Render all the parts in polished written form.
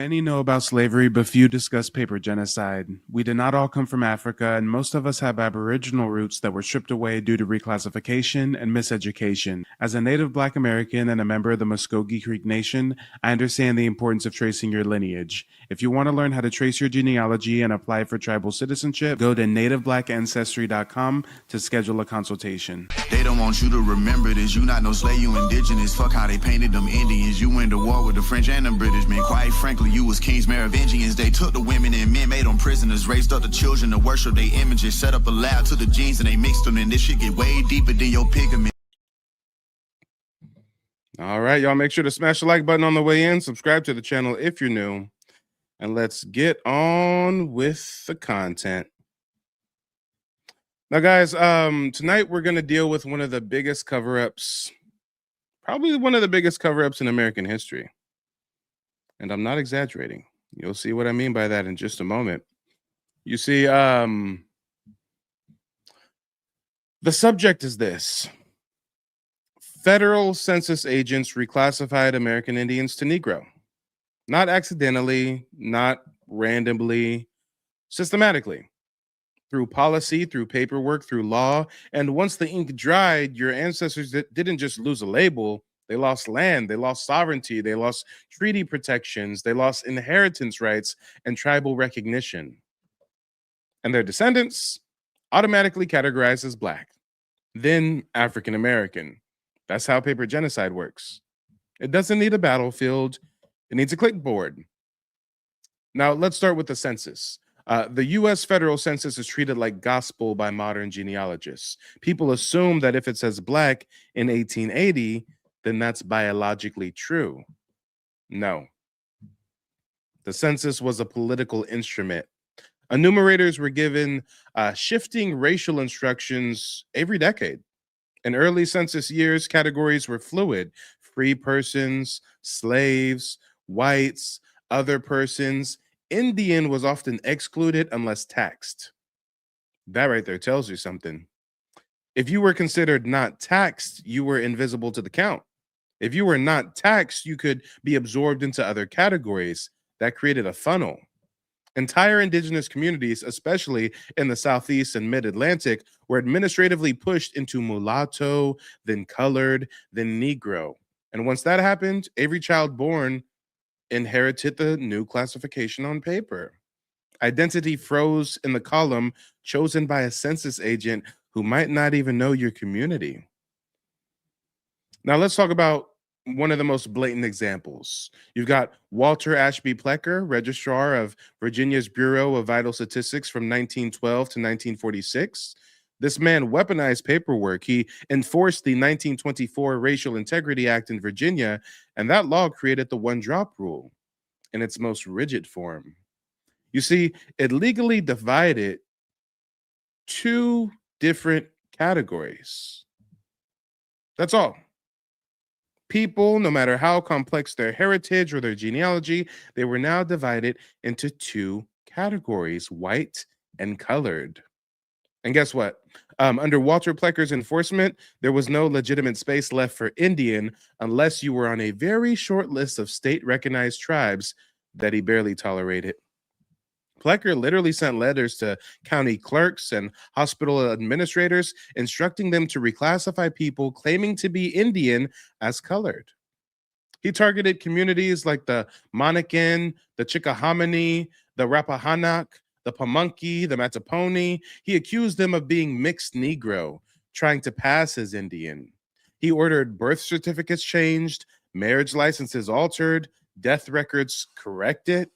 Many know about slavery, but few discuss paper genocide. We did not all come from Africa, and most of us have Aboriginal roots that were stripped away due to reclassification and miseducation. As a native Black American and a member of the Muskogee Creek Nation, I understand the importance of tracing your lineage. If you want to learn how to trace your genealogy and apply for tribal citizenship, go to nativeblackancestry.com to schedule a consultation. They don't want you to remember this. You not no slave, you indigenous. Fuck how they painted them Indians. You went to war with the French and the British men. Quite frankly, you was kings, Merovingians. They took the women and men, made them prisoners. Raised up the children to worship their images. Set up a lab to the genes and they mixed them. And this shit get way deeper than your pigment. All right, y'all, make sure to smash the like button on the way in. Subscribe to the channel if you're new. And let's get on with the content. Now, guys, tonight we're going to deal with one of the biggest cover-ups, probably one of the biggest cover-ups in American history. And I'm not exaggerating. You'll see what I mean by that in just a moment. You see, the subject is this. Federal census agents reclassified American Indians to Negro. Not accidentally, not randomly, systematically. Through policy, through paperwork, through law. And once the ink dried, your ancestors didn't just lose a label. They lost land, they lost sovereignty, they lost treaty protections, they lost inheritance rights and tribal recognition. And their descendants automatically categorized as Black, then African American. That's how paper genocide works. It doesn't need a battlefield, it needs a clipboard. Now, let's start with the census. The US federal census is treated like gospel by modern genealogists. People assume that if it says Black in 1880, then that's biologically true. No. The census was a political instrument. Enumerators were given shifting racial instructions every decade. In early census years, categories were fluid. Free persons, slaves, whites, other persons. Indian was often excluded unless taxed. That right there tells you something. If you were considered not taxed, you were invisible to the count. If you were not taxed, you could be absorbed into other categories. That created a funnel. Entire indigenous communities, especially in the Southeast and Mid-Atlantic, were administratively pushed into mulatto, then colored, then Negro. And once that happened, every child born inherited the new classification on paper. Identity froze in the column chosen by a census agent who might not even know your community. Now let's talk about one of the most blatant examples. You've got Walter Ashby Plecker, registrar of Virginia's Bureau of Vital Statistics from 1912 to 1946. This man weaponized paperwork. He enforced the 1924 Racial Integrity Act in Virginia, and that law created the one-drop rule in its most rigid form. You see, it legally divided two different categories. That's all. People, no matter how complex their heritage or their genealogy, they were now divided into two categories, white and colored. And guess what? Under Walter Plecker's enforcement, there was no legitimate space left for Indian unless you were on a very short list of state-recognized tribes that he barely tolerated. Plecker literally sent letters to county clerks and hospital administrators instructing them to reclassify people claiming to be Indian as colored. He targeted communities like the Monacan, the Chickahominy, the Rappahannock, the Pamunkey, the Mattapony. He accused them of being mixed Negro, trying to pass as Indian. He ordered birth certificates changed, marriage licenses altered, death records corrected.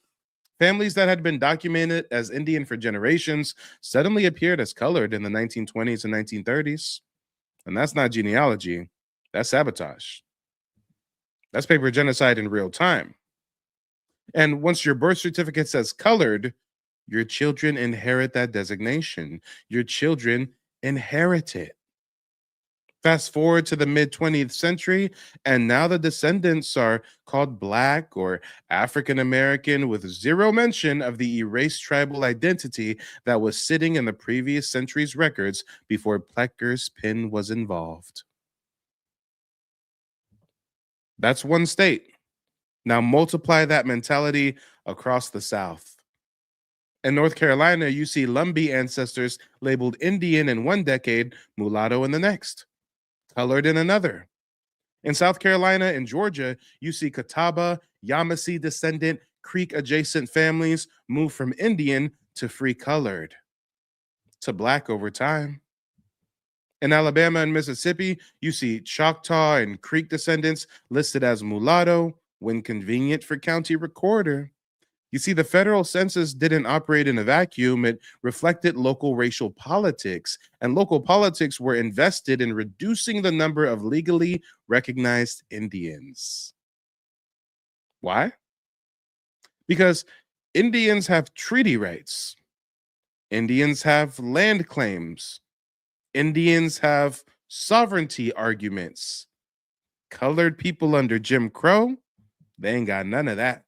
Families that had been documented as Indian for generations suddenly appeared as colored in the 1920s and 1930s. And that's not genealogy, that's sabotage. That's paper genocide in real time. And once your birth certificate says colored, your children inherit that designation. Your children inherit it. Fast forward to the mid-20th century, and now the descendants are called Black or African American with zero mention of the erased tribal identity that was sitting in the previous century's records before Plecker's pen was involved. That's one state. Now multiply that mentality across the South. In North Carolina, you see Lumbee ancestors labeled Indian in one decade, mulatto in the next, colored in another. In South Carolina and Georgia, you see Catawba, Yamasee descendant, Creek adjacent families move from Indian to free colored to Black over time. In Alabama and Mississippi, you see Choctaw and Creek descendants listed as mulatto when convenient for county recorder. You see, the federal census didn't operate in a vacuum. It reflected local racial politics, and local politics were invested in reducing the number of legally recognized Indians. Why? Because Indians have treaty rights, Indians have land claims, Indians have sovereignty arguments. Colored people under Jim Crow, they ain't got none of that.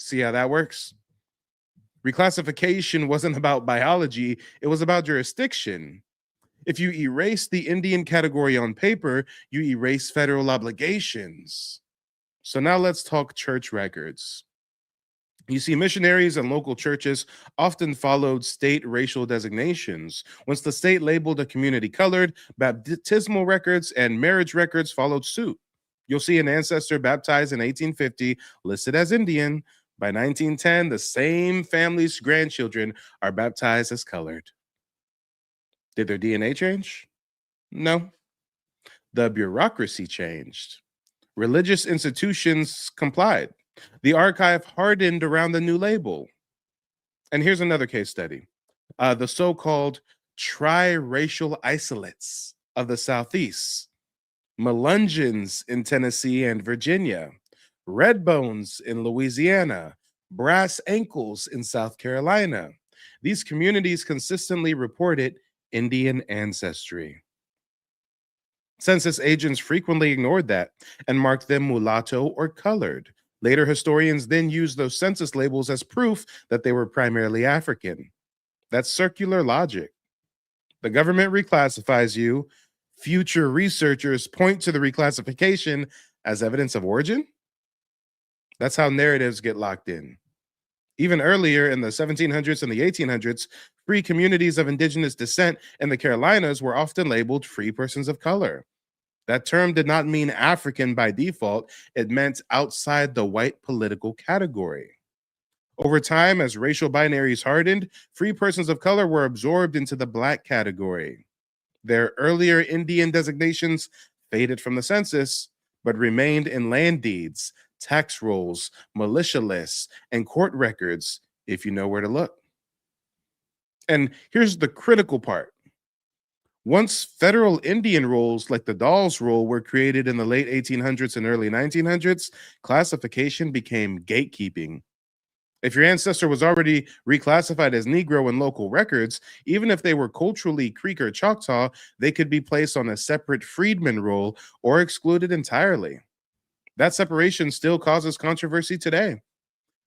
See how that works? Reclassification wasn't about biology, it was about jurisdiction. If you erase the Indian category on paper, you erase federal obligations. So now let's talk church records. You see, missionaries and local churches often followed state racial designations. Once the state labeled a community colored, baptismal records and marriage records followed suit. You'll see an ancestor baptized in 1850 listed as Indian. By 1910, the same family's grandchildren are baptized as colored. Did their DNA change? No. The bureaucracy changed. Religious institutions complied. The archive hardened around the new label. And here's another case study. The so-called tri-racial isolates of the Southeast. Melungeons in Tennessee and Virginia. Redbones in Louisiana. Brass ankles in South Carolina. These communities consistently reported Indian ancestry. Census agents frequently ignored that and marked them mulatto or colored. Later historians then used those census labels as proof that they were primarily African. That's circular logic. The government reclassifies you. Future researchers point to the reclassification as evidence of origin. That's how narratives get locked in. Even earlier in the 1700s and the 1800s, free communities of indigenous descent in the Carolinas were often labeled free persons of color. That term did not mean African by default. It meant outside the white political category. Over time, as racial binaries hardened, free persons of color were absorbed into the Black category. Their earlier Indian designations faded from the census, but remained in land deeds, tax rolls, militia lists, and court records, if you know where to look. And here's the critical part. Once federal Indian rolls like the Dawes Roll were created in the late 1800s and early 1900s, classification became gatekeeping. If your ancestor was already reclassified as Negro in local records, even if they were culturally Creek or Choctaw, they could be placed on a separate freedman roll or excluded entirely. That separation still causes controversy today.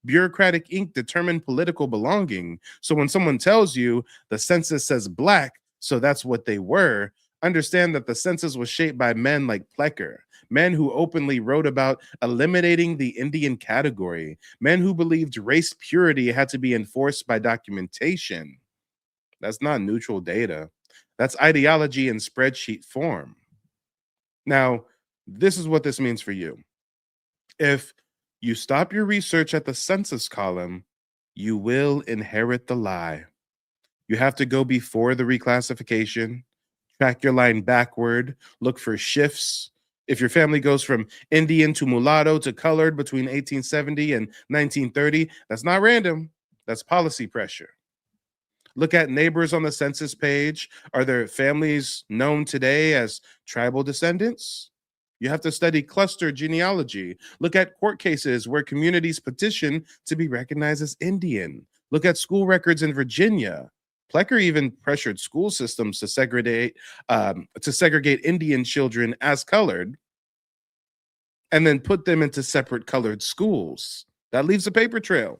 Bureaucratic ink determined political belonging. So when someone tells you the census says Black, so that's what they were, understand that the census was shaped by men like Plecker, men who openly wrote about eliminating the Indian category, men who believed race purity had to be enforced by documentation. That's not neutral data. That's ideology in spreadsheet form. Now, this is what this means for you. If you stop your research at the census column, you will inherit the lie. You have to go before the reclassification, track your line backward, look for shifts. If your family goes from Indian to mulatto to colored between 1870 and 1930, that's not random. That's policy pressure. Look at neighbors on the census page. Are there families known today as tribal descendants? You have to study cluster genealogy. Look at court cases where communities petition to be recognized as Indian. Look at school records in Virginia. Plecker even pressured school systems to segregate Indian children as colored and then put them into separate colored schools. That leaves a paper trail.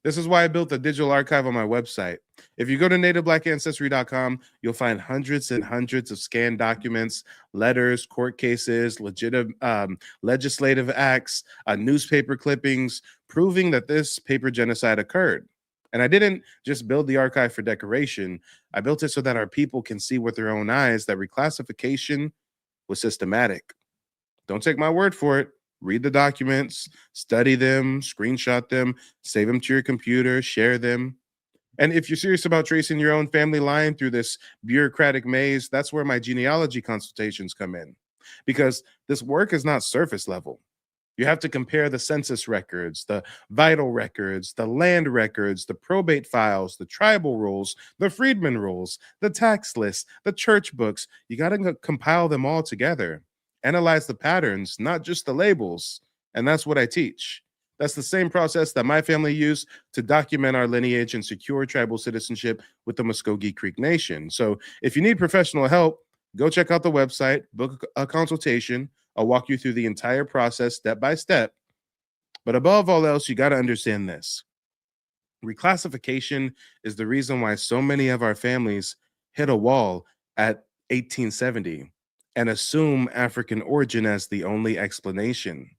This is why I built the digital archive on my website. If you go to nativeblackancestry.com, you'll find hundreds and hundreds of scanned documents, letters, court cases, legislative acts, newspaper clippings, proving that this paper genocide occurred. And I didn't just build the archive for decoration. I built it so that our people can see with their own eyes that reclassification was systematic. Don't take my word for it. Read the documents, study them, screenshot them, save them to your computer, share them. And if you're serious about tracing your own family line through this bureaucratic maze, that's where my genealogy consultations come in. Because this work is not surface level. You have to compare the census records, the vital records, the land records, the probate files, the tribal rolls, the freedmen rolls, the tax lists, the church books. You got to compile them all together. Analyze the patterns, not just the labels. And that's what I teach. That's the same process that my family used to document our lineage and secure tribal citizenship with the Muskogee Creek Nation. So if you need professional help, go check out the website, book a consultation. I'll walk you through the entire process step by step. But above all else, you got to understand this. Reclassification is the reason why so many of our families hit a wall at 1870 and assume African origin as the only explanation.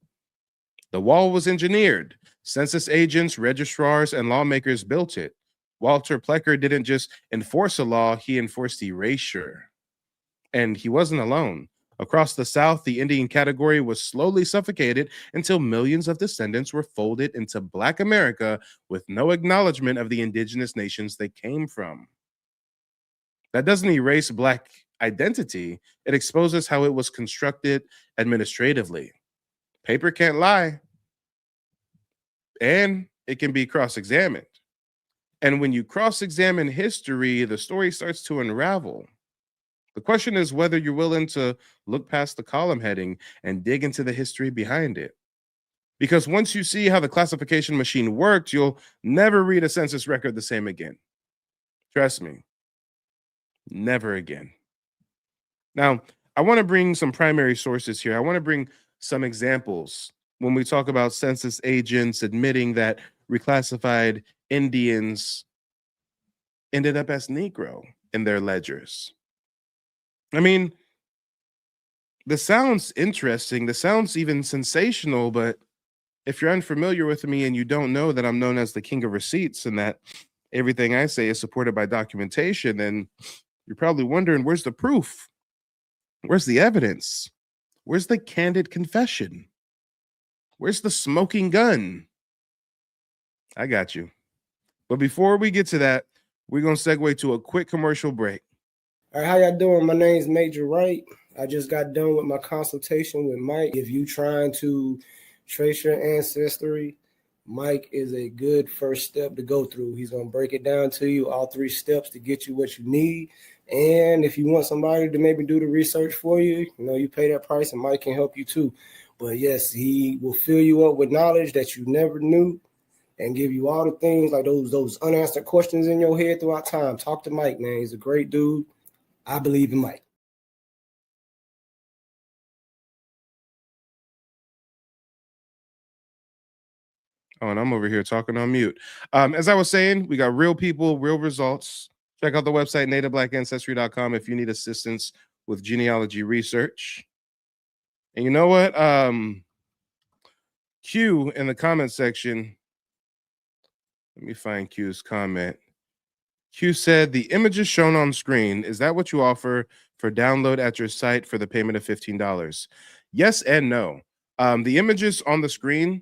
The wall was engineered. Census agents, registrars, and lawmakers built it. Walter Plecker didn't just enforce a law, he enforced erasure. And he wasn't alone. Across the South, the Indian category was slowly suffocated until millions of descendants were folded into Black America with no acknowledgement of the indigenous nations they came from. That doesn't erase Black identity. It exposes how it was constructed administratively. Paper can't lie. And it can be cross-examined. And when you cross-examine history, the story starts to unravel. The question is whether you're willing to look past the column heading and dig into the history behind it. Because once you see how the classification machine worked, you'll never read a census record the same again. Trust me, never again. Now, I want to bring some primary sources here. I want to bring some examples when we talk about census agents admitting that reclassified Indians ended up as Negro in their ledgers. I mean, this sounds interesting. This sounds even sensational, but if you're unfamiliar with me and you don't know that I'm known as the king of receipts and that everything I say is supported by documentation, then you're probably wondering, where's the proof? Where's the evidence? Where's the candid confession? Where's the smoking gun? I got you. But before we get to that, we're going to segue to a quick commercial break. All right, how y'all doing? My name's Major Wright. I just got done with my consultation with Mike. If you trying to trace your ancestry, Mike is a good first step to go through. He's going to break it down to you, all 3 steps to get you what you need. And if you want somebody to maybe do the research for you, you pay that price and Mike can help you too. But yes, he will fill you up with knowledge that you never knew and give you all the things like those unanswered questions in your head throughout time. Talk to Mike, man. He's a great dude. I believe in Mike. Oh, and I'm over here talking on mute. As I was saying, we got real people, real results. Check out the website, nativeblackancestry.com, if you need assistance with genealogy research. And you know what? Q in the comment section. Let me find Q's comment. Q said, the images shown on screen, is that what you offer for download at your site for the payment of $15? Yes and no. The images on the screen,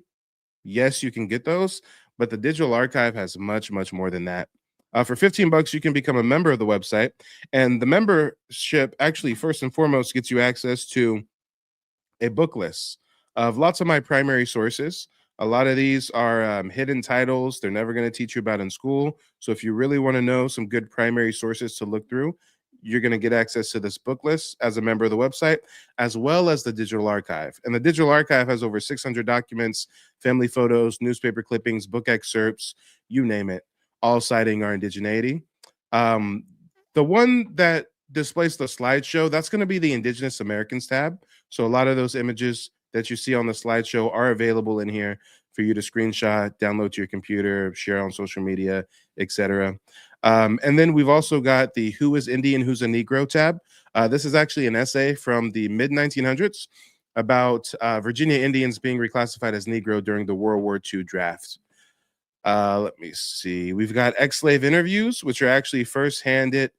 yes, you can get those, but the digital archive has much, much more than that. For $15, you can become a member of the website. And the membership actually, first and foremost, gets you access to a book list of lots of my primary sources. A lot of these are hidden titles they're never going to teach you about in school. So if you really want to know some good primary sources to look through, you're going to get access to this book list as a member of the website, as well as the digital archive. And the digital archive has over 600 documents, family photos, newspaper clippings, book excerpts, you name it, all citing our indigeneity. The one that displays the slideshow, that's going to be the Indigenous Americans tab. So a lot of those images that you see on the slideshow are available in here for you to screenshot, download to your computer, share on social media, etc. And then we've also got the Who is Indian, Who's a Negro tab. This is actually an essay from the mid-1900s about Virginia Indians being reclassified as Negro during the World War II draft. Let me see. We've got ex-slave interviews, which are actually first-hand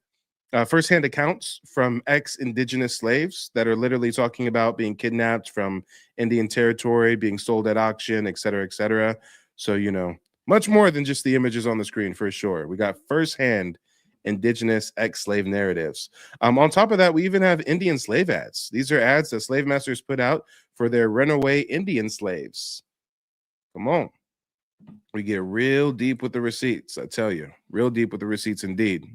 accounts from ex-indigenous slaves that are literally talking about being kidnapped from Indian territory, being sold at auction, et cetera, et cetera. So, you know, much more than just the images on the screen, for sure. We got first-hand indigenous ex-slave narratives. On top of that, we even have Indian slave ads. These are ads that slave masters put out for their runaway Indian slaves. Come on. We get real deep with the receipts, I tell you. Real deep with the receipts indeed.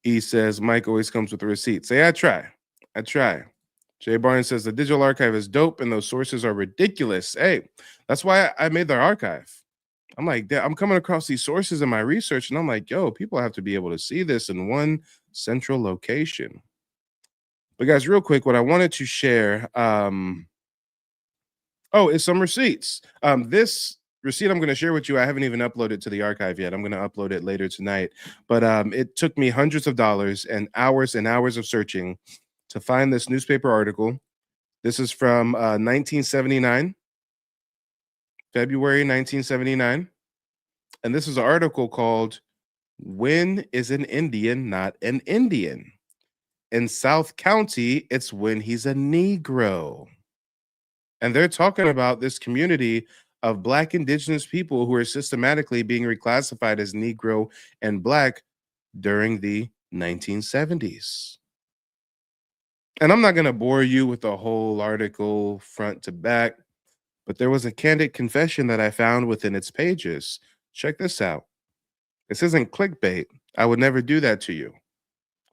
E says, Mike always comes with the receipts. Say, I try. Jay Barnes says, the digital archive is dope and those sources are ridiculous. Hey, that's why I made the archive. I'm like, I'm coming across these sources in my research and I'm like, yo, people have to be able to see this in one central location. But guys, real quick, what I wanted to share, is some receipts. This receipt I'm going to share with you, I haven't even uploaded to the archive yet. I'm going to upload it later tonight. But it took me hundreds of dollars and hours of searching to find this newspaper article. This is from 1979, February 1979. And this is an article called, When is an Indian Not an Indian? In South County, it's when he's a Negro. And they're talking about this community of Black indigenous people who are systematically being reclassified as Negro and Black during the 1970s. And I'm not going to bore you with the whole article front to back, but there was a candid confession that I found within its pages. Check this out. This isn't clickbait. I would never do that to you.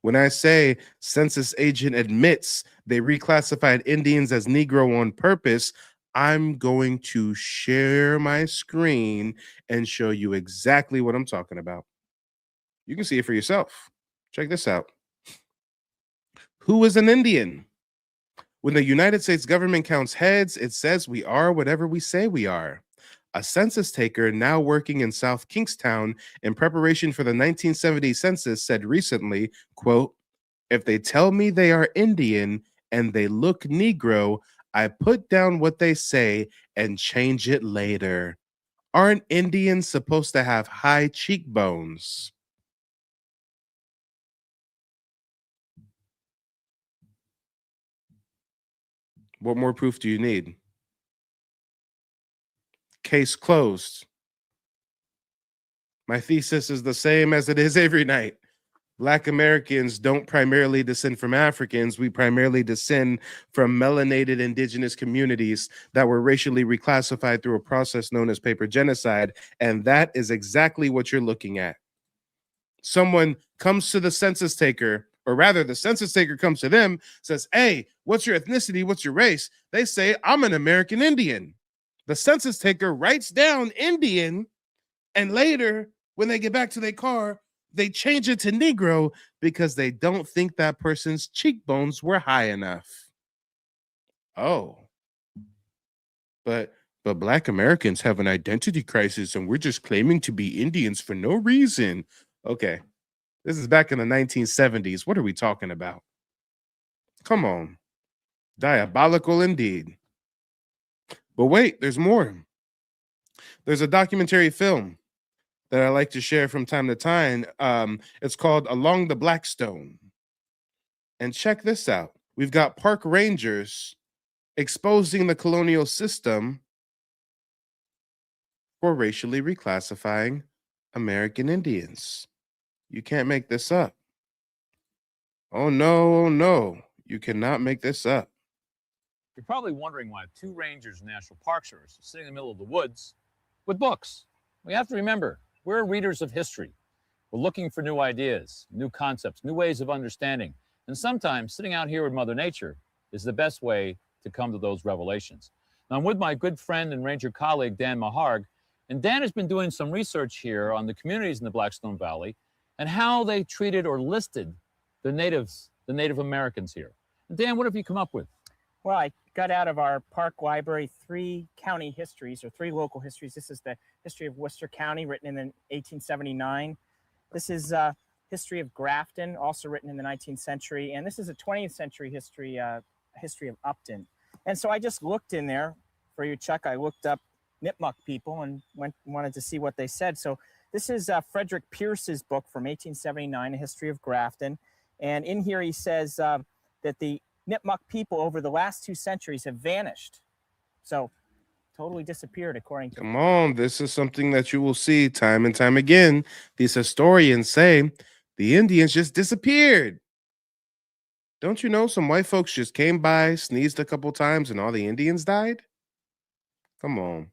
When I say census agent admits they reclassified Indians as Negro on purpose, I'm going to share my screen and show you exactly what I'm talking about. You can see it for yourself. Check this out. Who is an Indian? When the United States government counts heads, it says we are whatever we say we are. A census taker now working in South Kingstown in preparation for the 1970 census said recently, quote, if they tell me they are Indian and they look Negro, I put down what they say and change it later. Aren't Indians supposed to have high cheekbones? What more proof do you need? Case closed. My thesis is the same as it is every night. Black Americans don't primarily descend from Africans. We primarily descend from melanated indigenous communities that were racially reclassified through a process known as paper genocide. And that is exactly what you're looking at. Someone comes to the census taker, or rather the census taker comes to them, says, hey, what's your ethnicity? What's your race? They say, I'm an American Indian. The census taker writes down Indian, and later, when they get back to their car, they change it to Negro because they don't think that person's cheekbones were high enough. Oh. But Black Americans have an identity crisis, and we're just claiming to be Indians for no reason. Okay. This is back in the 1970s. What are we talking about? Come on. Diabolical indeed. But wait, there's more. There's a documentary film that I like to share from time to time. It's called Along the Blackstone. And check this out. We've got park rangers exposing the colonial system for racially reclassifying American Indians. You can't make this up. Oh no, you cannot make this up. You're probably wondering why two rangers in national park service are sitting in the middle of the woods with books. We have to remember, we're readers of history. We're looking for new ideas, new concepts, new ways of understanding. And sometimes sitting out here with Mother Nature is the best way to come to those revelations. Now, I'm with my good friend and ranger colleague, Dan Maharg, and Dan has been doing some research here on the communities in the Blackstone Valley and how they treated or listed the Native Americans here. And Dan, what have you come up with? Well, I got out of our park library 3 county histories, or 3 local histories. This is the history of Worcester County, written in 1879. This is history of Grafton, also written in the 19th century. And this is a 20th century history, history of Upton. And so I just looked in there for you, Chuck. I looked up Nipmuc people and wanted to see what they said. So this is Frederick Pierce's book from 1879, A History of Grafton. And in here he says that the Nipmuc people over the last 2 centuries have vanished. So totally disappeared, according to... Come on, this is something that you will see time and time again. These historians say the Indians just disappeared. Don't you know some white folks just came by, sneezed a couple times, and all the Indians died? Come on.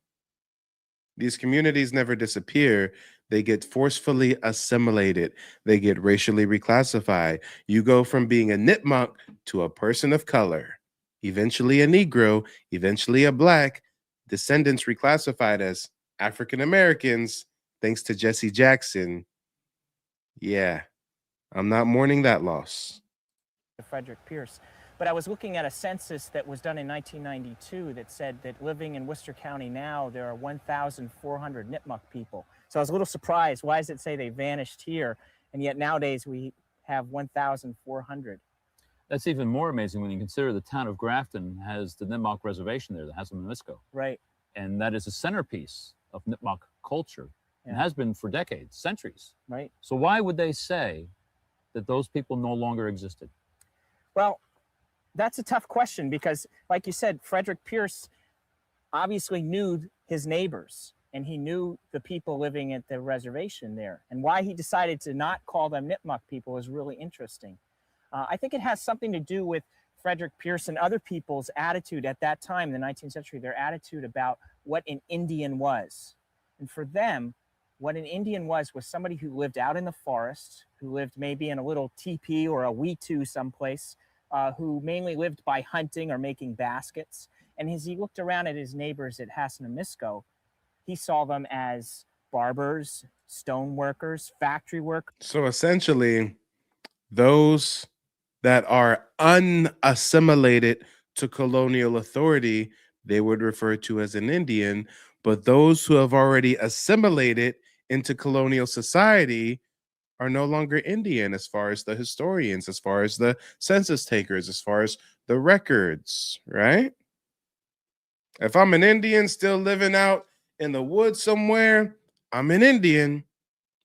These communities never disappear. They get forcefully assimilated. They get racially reclassified. You go from being a Nipmuc to a person of color, eventually a Negro, eventually a Black, descendants reclassified as African Americans, thanks to Jesse Jackson. Yeah, I'm not mourning that loss. Frederick Pierce. But I was looking at a census that was done in 1992 that said that living in Worcester County now, there are 1,400 Nipmuc people. So I was a little surprised. Why does it say they vanished here? And yet nowadays we have 1,400. That's even more amazing when you consider the town of Grafton has the Nipmuc Reservation there, the Haslamamisco. Right. And that is a centerpiece of Nipmuc culture and has been for decades, centuries. Right. So why would they say that those people no longer existed? Well, that's a tough question because, like you said, Frederick Pierce obviously knew his neighbors and he knew the people living at the reservation there. And why he decided to not call them Nipmuc people is really interesting. I think it has something to do with Frederick Pierce and other people's attitude at that time, in the 19th century, their attitude about what an Indian was. And for them, what an Indian was somebody who lived out in the forest, who lived maybe in a little teepee or a wetu someplace, who mainly lived by hunting or making baskets. And as he looked around at his neighbors at Haslamamisco, he saw them as barbers, stone workers, factory workers. So essentially, those that are unassimilated to colonial authority, they would refer to as an Indian. But those who have already assimilated into colonial society are no longer Indian as far as the historians, as far as the census takers, as far as the records, right? If I'm an Indian still living out in the woods somewhere, I'm an Indian.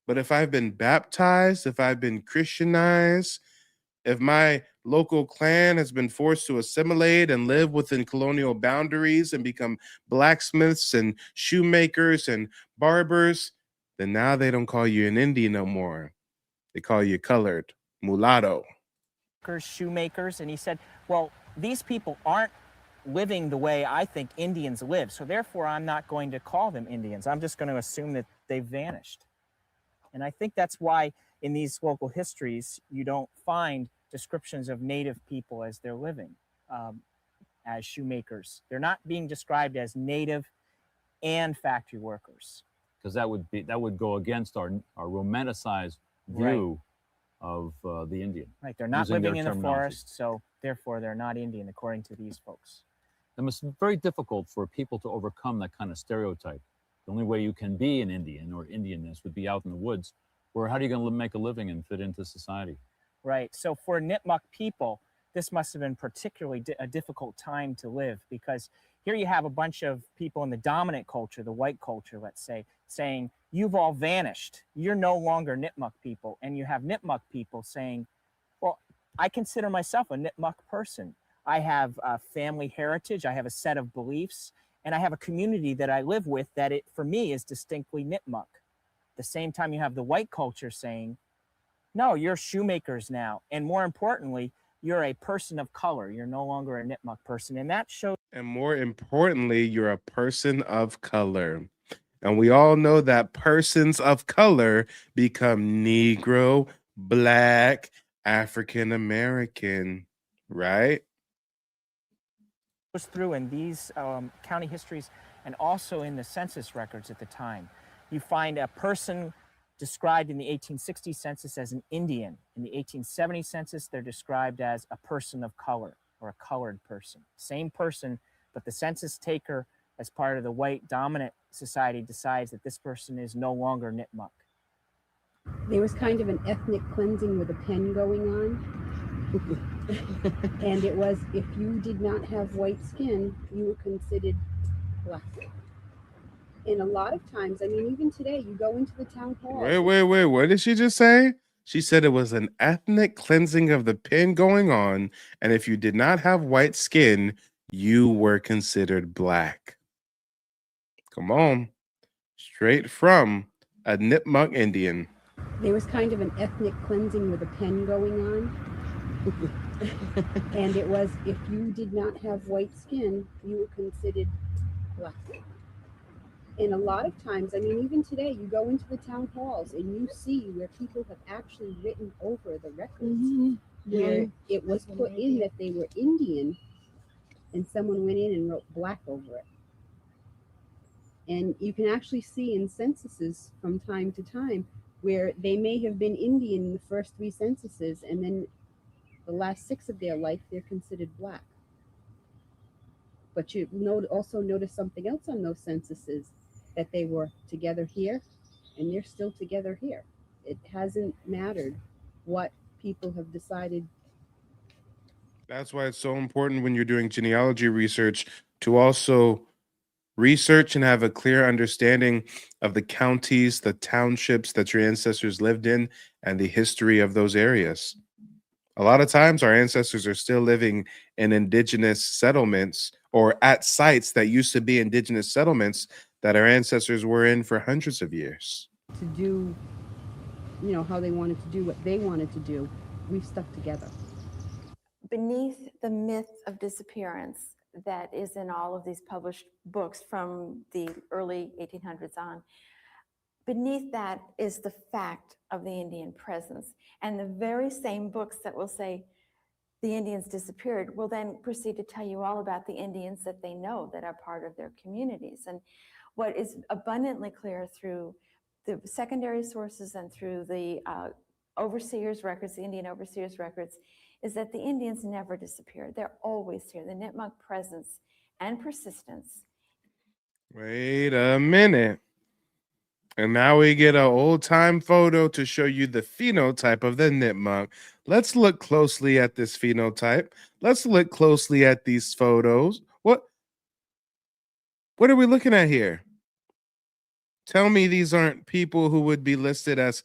But if I've been baptized, if I've been Christianized, if my local clan has been forced to assimilate and live within colonial boundaries and become blacksmiths and shoemakers and barbers, then now they don't call you an Indian no more. They call you colored, mulatto. Shoemakers. And he said, well, these people aren't living the way I think Indians live. So therefore, I'm not going to call them Indians. I'm just going to assume that they've vanished. And I think that's why in these local histories, you don't find descriptions of native people as they're living, as shoemakers. They're not being described as native and factory workers. Because that would go against our romanticized view of the Indian. Right, they're not living in the forest, so therefore they're not Indian, according to these folks. It must be very difficult for people to overcome that kind of stereotype. The only way you can be an Indian or Indianness would be out in the woods, or how are you going to make a living and fit into society? Right, so for Nipmuc people, this must have been particularly a difficult time to live, because here you have a bunch of people in the dominant culture, the white culture, let's say, saying, you've all vanished. You're no longer Nipmuc people. And you have Nipmuc people saying, well, I consider myself a Nipmuc person. I have a family heritage. I have a set of beliefs. And I have a community that I live with that, for me, is distinctly Nipmuc. At the same time, you have the white culture saying, no, you're shoemakers now. And more importantly, you're a person of color. You're no longer a Nipmuc person. And that shows. And more importantly, you're a person of color. And we all know that persons of color become Negro, Black, African American, right? Through in these county histories and also in the census records at the time. You find a person described in the 1860 census as an Indian. In the 1870 census, they're described as a person of color. or a colored person. Same person, but the census taker, as part of the white dominant society, decides that this person is no longer Nipmuc. There was kind of an ethnic cleansing with a pen going on. And it was, if you did not have white skin, you were considered black. And a lot of times, I mean, even today, you go into the town hall. Wait. What did she just say? She said it was an ethnic cleansing of the pen going on. And if you did not have white skin, you were considered black. Come on. Straight from a Nipmuc Indian. There was kind of an ethnic cleansing with a pen going on. And it was, if you did not have white skin, you were considered black. And a lot of times, I mean, even today, you go into the town halls and you see where people have actually written over the records, where it was put in that they were Indian, and someone went in and wrote black over it. And you can actually see in censuses from time to time where they may have been Indian in the first 3 censuses, and then the last 6 of their life, they're considered black. But you also notice something else on those censuses, that they were together here, and they're still together here. It hasn't mattered what people have decided. That's why it's so important when you're doing genealogy research to also research and have a clear understanding of the counties, the townships that your ancestors lived in, and the history of those areas. A lot of times our ancestors are still living in indigenous settlements or at sites that used to be indigenous settlements that our ancestors were in for hundreds of years. To do, you know, how they wanted to do what they wanted to do, we've stuck together. Beneath the myth of disappearance that is in all of these published books from the early 1800s on, beneath that is the fact of the Indian presence. And the very same books that will say the Indians disappeared will then proceed to tell you all about the Indians that they know that are part of their communities. And what is abundantly clear through the secondary sources and through the overseers' records, the Indian overseers' records, is that the Indians never disappeared. They're always here. The Nipmuc presence and persistence. Wait a minute. And now we get an old-time photo to show you the phenotype of the Nipmuc. Let's look closely at this phenotype. Let's look closely at these photos. What are we looking at here? Tell me these aren't people who would be listed as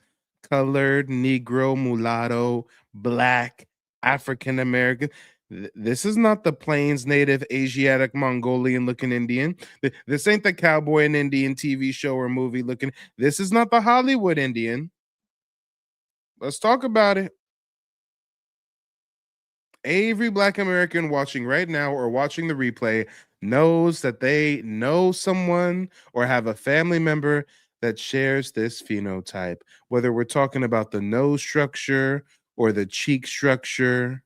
colored, Negro, mulatto, black, African American. This is not the Plains native Asiatic Mongolian looking Indian. This ain't the cowboy and Indian TV show or movie looking. This is not the Hollywood Indian. Let's talk about it. Every Black American watching right now or watching the replay knows that they know someone or have a family member that shares this phenotype, whether we're talking about the nose structure or the cheek structure,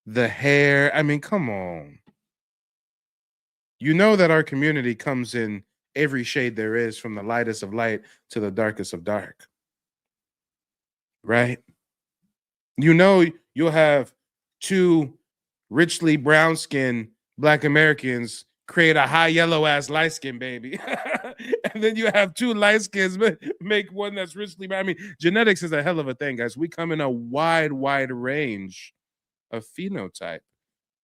the hair. I mean, come on. You know that our community comes in every shade there is, from the lightest of light to the darkest of dark. Right? You know you'll have 2 richly brown-skinned Black Americans create a high yellow ass light skin baby. And then you have 2 light skins make one that's richly brown. I mean, genetics is a hell of a thing, guys. We come in a wide range of phenotype.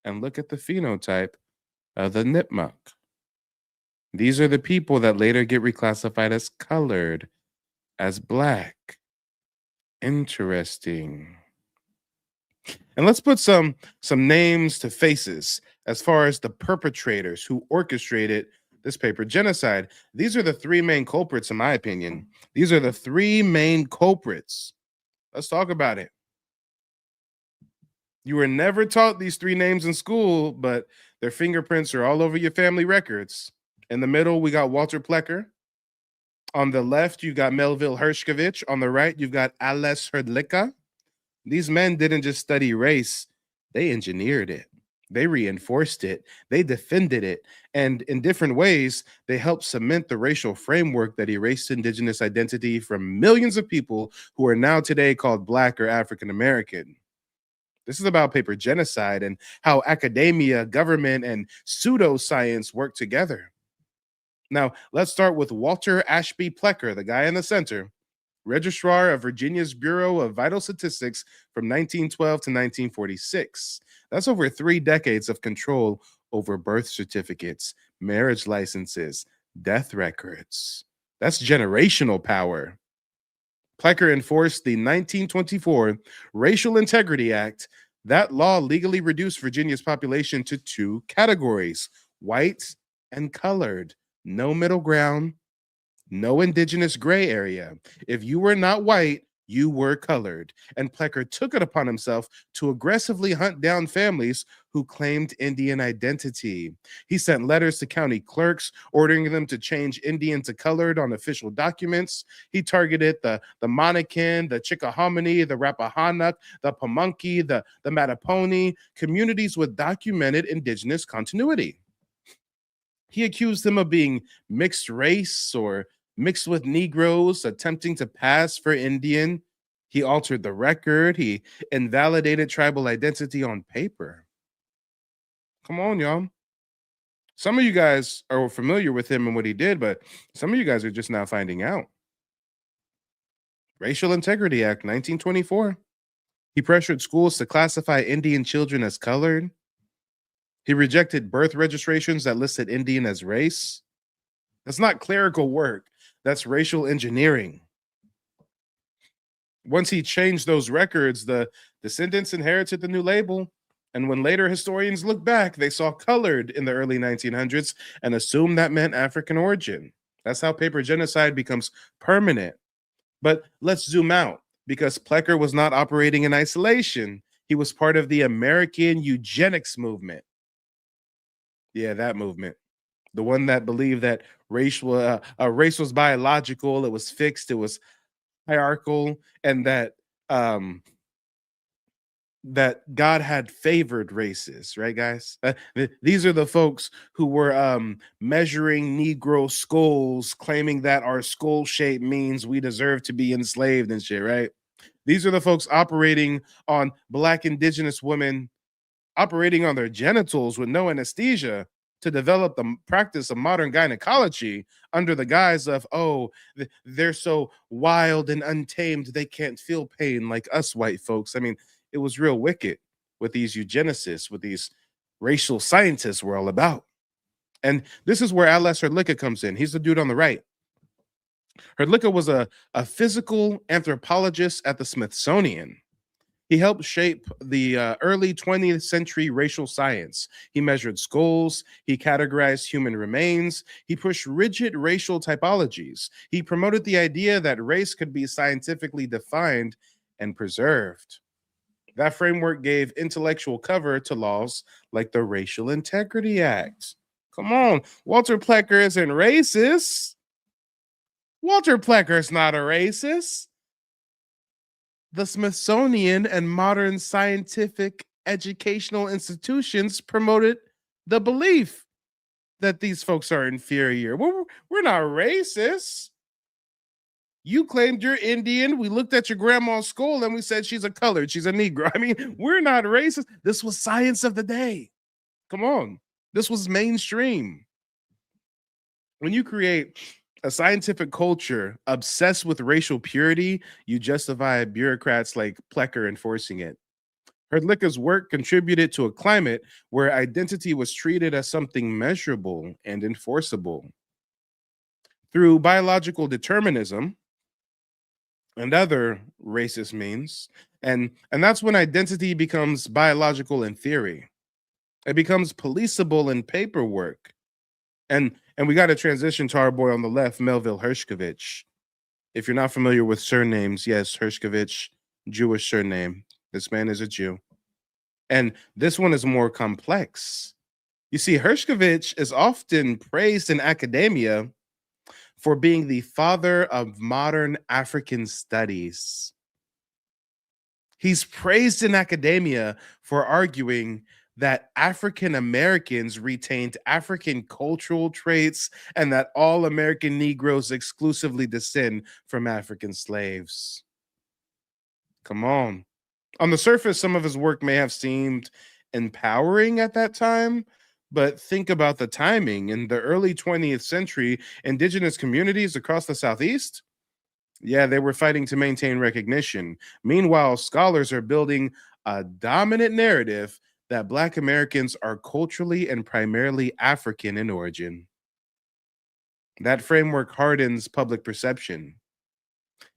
And look at the phenotype of the Nipmuc. These are the people that later get reclassified as colored, as black. Interesting. And let's put some names to faces as far as the perpetrators who orchestrated this paper genocide. These are the 3 main culprits, in my opinion. These are the 3 main culprits. Let's talk about it. You were never taught these 3 names in school, but their fingerprints are all over your family records. In the middle, we got Walter Plecker. On the left, you got Melville Hershkovich. On the right, you've got Ales Hrdlicka. These men didn't just study race, they engineered it. They reinforced it. They defended it. And in different ways, they helped cement the racial framework that erased indigenous identity from millions of people who are now today called Black or African American. This is about paper genocide and how academia, government, and pseudoscience work together. Now, let's start with Walter Ashby Plecker, the guy in the center, Registrar of Virginia's Bureau of Vital Statistics from 1912 to 1946. That's over 3 decades of control over birth certificates, marriage licenses, death records. That's generational power. Plecker enforced the 1924 Racial Integrity Act. That law legally reduced Virginia's population to 2 categories, white and colored. No middle ground, no indigenous gray area. If you were not white, you were colored. And Plecker took it upon himself to aggressively hunt down families who claimed Indian identity. He sent letters to county clerks ordering them to change Indian to colored on official documents. He targeted the Monacan, the Chickahominy, the Rappahannock, the Pamunkey, the Mattapony, communities with documented indigenous continuity. He accused them of being mixed race or mixed with Negroes, attempting to pass for Indian. He altered the record. He invalidated tribal identity on paper. Come on, y'all. Some of you guys are familiar with him and what he did, but some of you guys are just now finding out. Racial Integrity Act, 1924. He pressured schools to classify Indian children as colored. He rejected birth registrations that listed Indian as race. That's not clerical work. That's racial engineering. Once he changed those records, the descendants inherited the new label. And when later historians look back, they saw colored in the early 1900s and assumed that meant African origin. That's how paper genocide becomes permanent. But let's zoom out, because Plecker was not operating in isolation. He was part of the American eugenics movement. Yeah, that movement. The one that believed that race was biological, it was fixed, it was hierarchical, and that that God had favored races, right, guys? These are the folks who were measuring Negro skulls, claiming that our skull shape means we deserve to be enslaved and shit, right? These are the folks operating on Black indigenous women, operating on their genitals with no anesthesia to develop the practice of modern gynecology under the guise of, oh, they're so wild and untamed, they can't feel pain like us white folks. I mean, it was real wicked what these eugenicists, what these racial scientists were all about. And this is where Atlas Hrdlicka comes in. He's the dude on the right. Hrdlicka was a physical anthropologist at the Smithsonian. He helped shape the early 20th century racial science. He measured skulls, he categorized human remains, he pushed rigid racial typologies. He promoted the idea that race could be scientifically defined and preserved. That framework gave intellectual cover to laws like the Racial Integrity Act. Come on, Walter Plecker isn't racist. Walter Plecker's not a racist. The Smithsonian and modern scientific educational institutions promoted the belief that these folks are inferior. We're not racist. You claimed you're Indian. We looked at your grandma's skull and we said she's a colored, she's a Negro. I mean, we're not racist. This was science of the day. Come on. This was mainstream. When you create a scientific culture obsessed with racial purity, you justify bureaucrats like Plecker enforcing it. Hrdlicka's work contributed to a climate where identity was treated as something measurable and enforceable. Through biological determinism and other racist means, and that's when identity becomes biological in theory. It becomes policeable in paperwork. And we got to transition to our boy on the left, Melville Hershkovich. If you're not familiar with surnames, yes, Hershkovich, Jewish surname. This man is a Jew. And this one is more complex. You see, Hershkovich is often praised in academia for being the father of modern African studies. He's praised in academia for arguing that African Americans retained African cultural traits and that all American Negroes exclusively descend from African slaves. Come on. On the surface, some of his work may have seemed empowering at that time, but think about the timing. In the early 20th century, indigenous communities across the Southeast, yeah, they were fighting to maintain recognition. Meanwhile, scholars are building a dominant narrative that Black Americans are culturally and primarily African in origin. That framework hardens public perception.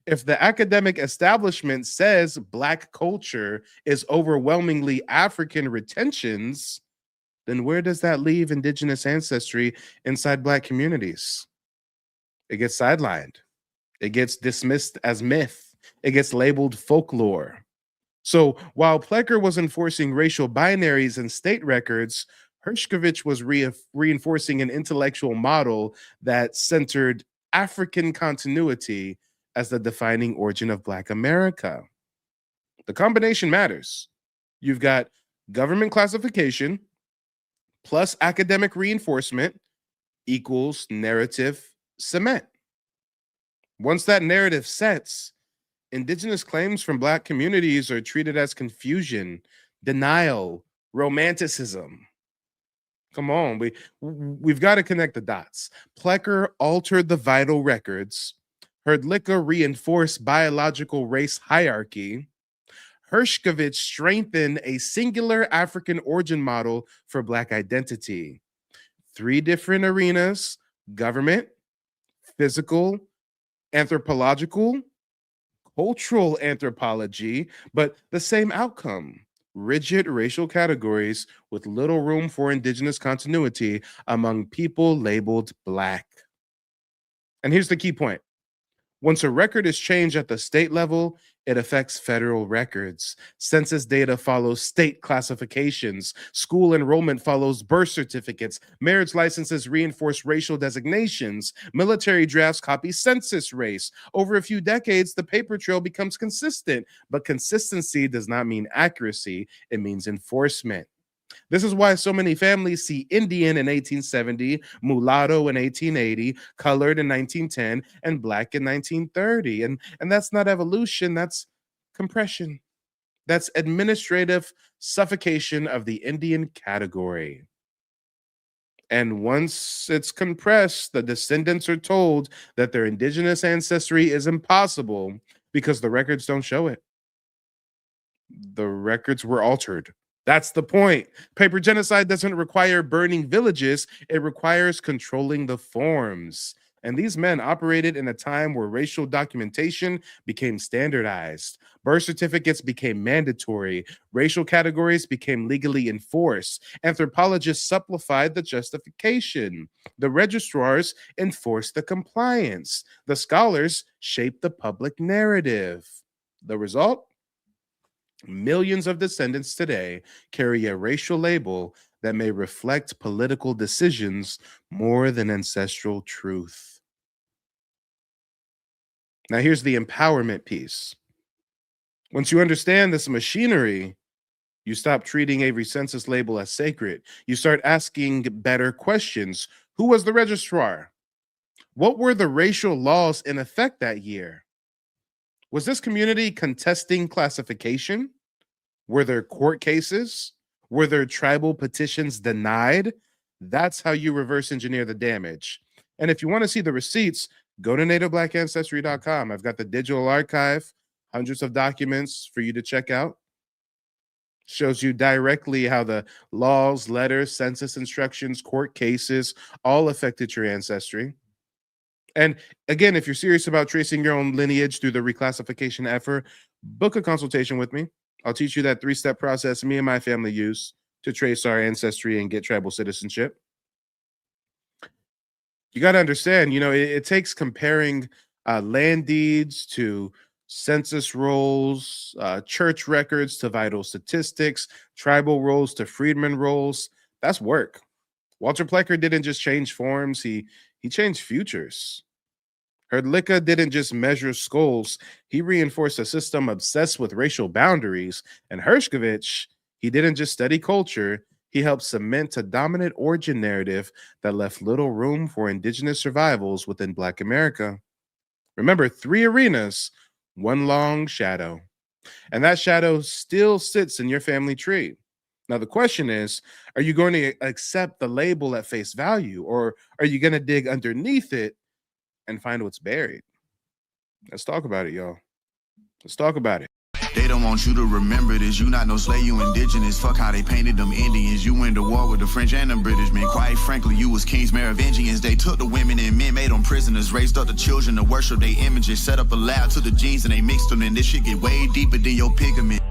If the academic establishment says Black culture is overwhelmingly African retentions, then where does that leave indigenous ancestry inside Black communities? It gets sidelined. It gets dismissed as myth. It gets labeled folklore. So while Plecker was enforcing racial binaries in state records, Hershkovich was reinforcing an intellectual model that centered African continuity as the defining origin of Black America. The combination matters. You've got government classification plus academic reinforcement equals narrative cement. Once that narrative sets, indigenous claims from Black communities are treated as confusion, denial, romanticism. Come on, we've got to connect the dots. Plecker altered the vital records. Hrdlicka reinforced biological race hierarchy. Hershkovich strengthened a singular African origin model for Black identity. 3 different arenas: government, physical, anthropological, cultural anthropology, but the same outcome: rigid racial categories with little room for indigenous continuity among people labeled Black. And here's the key point. Once a record is changed at the state level, it affects federal records. Census data follows state classifications. School enrollment follows birth certificates. Marriage licenses reinforce racial designations. Military drafts copy census race. Over a few decades, the paper trail becomes consistent, but consistency does not mean accuracy. It means enforcement. This is why so many families see Indian in 1870, mulatto in 1880, colored in 1910, and Black in 1930. And that's not evolution, that's compression. That's administrative suffocation of the Indian category. And once it's compressed, the descendants are told that their indigenous ancestry is impossible because the records don't show it. The records were altered. That's the point. Paper genocide doesn't require burning villages, it requires controlling the forms. And these men operated in a time where racial documentation became standardized. Birth certificates became mandatory. Racial categories became legally enforced. Anthropologists simplified the justification. The registrars enforced the compliance. The scholars shaped the public narrative. The result? Millions of descendants today carry a racial label that may reflect political decisions more than ancestral truth. Now, here's the empowerment piece. Once you understand this machinery, you stop treating every census label as sacred. You start asking better questions. Who was the registrar? What were the racial laws in effect that year? Was this community contesting classification? Were there court cases? Were there tribal petitions denied? That's how you reverse engineer the damage. And if you want to see the receipts, go to nativeblack.ancestry.com. I've got the digital archive, hundreds of documents for you to check out. Shows you directly how the laws, letters, census instructions, court cases all affected your ancestry. And again, if you're serious about tracing your own lineage through the reclassification effort, book a consultation with me. I'll teach you that 3-step process me and my family use to trace our ancestry and get tribal citizenship. You got to understand, it takes comparing land deeds to census rolls, church records to vital statistics, tribal rolls to freedmen rolls. That's work. Walter Plecker didn't just change forms, he changed futures. Hrdlicka didn't just measure skulls, he reinforced a system obsessed with racial boundaries. And Hershkovich, he didn't just study culture, he helped cement a dominant origin narrative that left little room for indigenous survivals within Black America. Remember, 3 arenas, 1 long shadow. And that shadow still sits in your family tree. Now, the question is, are you going to accept the label at face value, or are you going to dig underneath it and find what's buried? Let's talk about it, y'all. Let's talk about it. They don't want you to remember this. You not no slave, you indigenous. Fuck how they painted them Indians. You went to war with the French and the British men. Quite frankly, you was kings Merovingians. They took the women and men, made them prisoners, raised up the children to worship their images, set up a lab to the genes and they mixed them. And this shit get way deeper than your pigment.